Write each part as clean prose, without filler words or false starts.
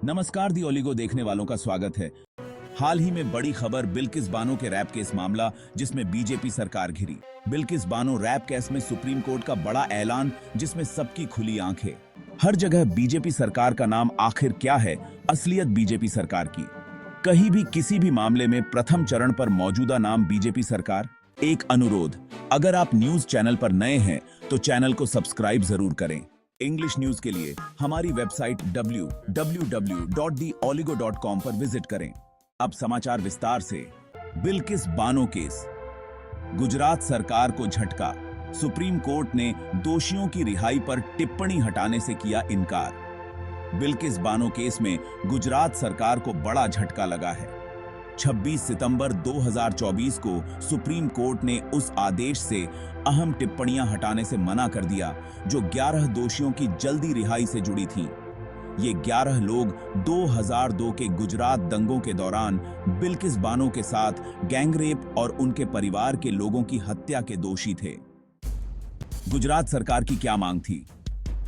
नमस्कार, दी ओलिगो देखने वालों का स्वागत है। हाल ही में बड़ी खबर बिल्किस बानो के रैप केस मामला, जिसमें बीजेपी सरकार घिरी। बिल्किस बानो रैप केस में सुप्रीम कोर्ट का बड़ा ऐलान, जिसमें सबकी खुली आंखें। हर जगह बीजेपी सरकार का नाम, आखिर क्या है असलियत बीजेपी सरकार की? कहीं भी किसी भी मामले में प्रथम चरण पर मौजूदा नाम बीजेपी सरकार। एक अनुरोध, अगर आप न्यूज चैनल पर नए हैं तो चैनल को सब्सक्राइब जरूर करें। इंग्लिश न्यूज के लिए हमारी वेबसाइट www.theoligo.com पर विजिट करें। अब समाचार विस्तार से। बिल्किस बानो केस, गुजरात सरकार को झटका। सुप्रीम कोर्ट ने दोषियों की रिहाई पर टिप्पणी हटाने से किया इनकार। बिल्किस बानो केस में गुजरात सरकार को बड़ा झटका लगा है। 26 सितंबर 2024 को सुप्रीम कोर्ट ने उस आदेश से अहम टिप्पणियां हटाने से मना कर दिया जो 11 दोषियों की जल्दी रिहाई से जुड़ी थीं। ये 11 लोग 2002 के गुजरात दंगों के दौरान बिल्किस बानो के साथ गैंगरेप और उनके परिवार के लोगों की हत्या के दोषी थे। गुजरात सरकार की क्या मांग थी?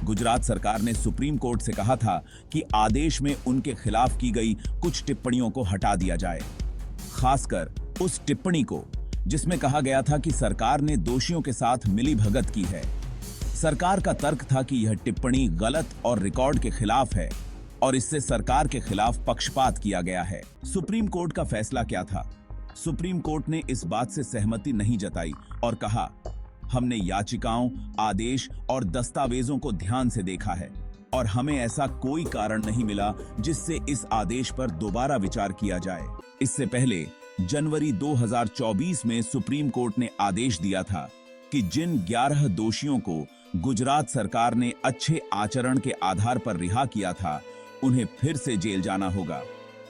गुजरात सरकार ने सुप्रीम कोर्ट से कहा था कि आदेश में उनके खिलाफ की गई कुछ टिप्पणियों को हटा दिया जाए, खासकर उस टिप्पणी को जिसमें कहा गया था कि सरकार ने दोषियों के साथ मिलीभगत की है। सरकार का तर्क था कि यह टिप्पणी गलत और रिकॉर्ड के खिलाफ है और इससे सरकार के खिलाफ पक्षपात किया गया है। सुप्रीम कोर्ट का फैसला क्या था? सुप्रीम कोर्ट ने इस बात से सहमति नहीं जताई और कहा, हमने याचिकाओं, आदेश और दस्तावेजों को ध्यान से देखा है और हमें ऐसा कोई कारण नहीं मिला जिससे इस आदेश पर दोबारा विचार किया जाए। इससे पहले जनवरी 2024 में सुप्रीम कोर्ट ने आदेश दिया था कि जिन 11 दोषियों को गुजरात सरकार ने अच्छे आचरण के आधार पर रिहा किया था, उन्हें फिर से जेल जाना होगा।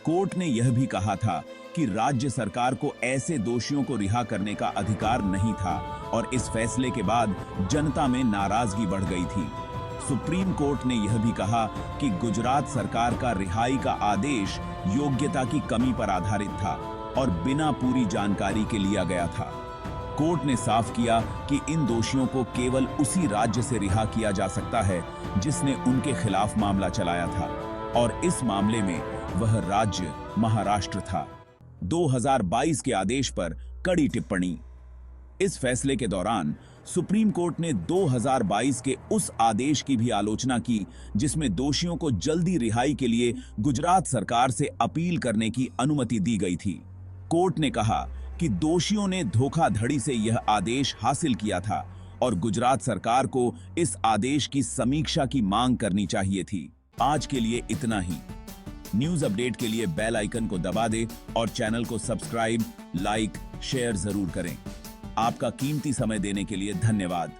कोर्ट ने यह भी कहा था कि राज्य सरकार को ऐसे दोषियों को रिहा करने का अधिकार नहीं था और इस फैसले के बाद जनता में नाराजगी बढ़ गई थी। सुप्रीम कोर्ट ने यह भी कहा कि गुजरात सरकार का रिहाई का आदेश योग्यता की कमी पर आधारित था और बिना पूरी जानकारी के लिया गया था। कोर्ट ने साफ किया कि इन दोषियों को केवल उसी राज्य से रिहा किया जा सकता है जिसने उनके खिलाफ मामला चलाया था और इस मामले में वह राज्य महाराष्ट्र था। 2022 के आदेश पर कड़ी टिप्पणी। इस फैसले के दौरान सुप्रीम कोर्ट ने 2022 के उस आदेश की भी आलोचना की जिसमें दोषियों को जल्दी रिहाई के लिए गुजरात सरकार से अपील करने की अनुमति दी गई थी। कोर्ट ने कहा कि दोषियों ने धोखाधड़ी से यह आदेश हासिल किया था और गुजरात सरकार को इस आदेश की समीक्षा की मांग करनी चाहिए थी। आज के लिए इतना ही। न्यूज अपडेट के लिए बेल आइकन को दबा दें और चैनल को सब्सक्राइब, लाइक, शेयर जरूर करें। आपका कीमती समय देने के लिए धन्यवाद।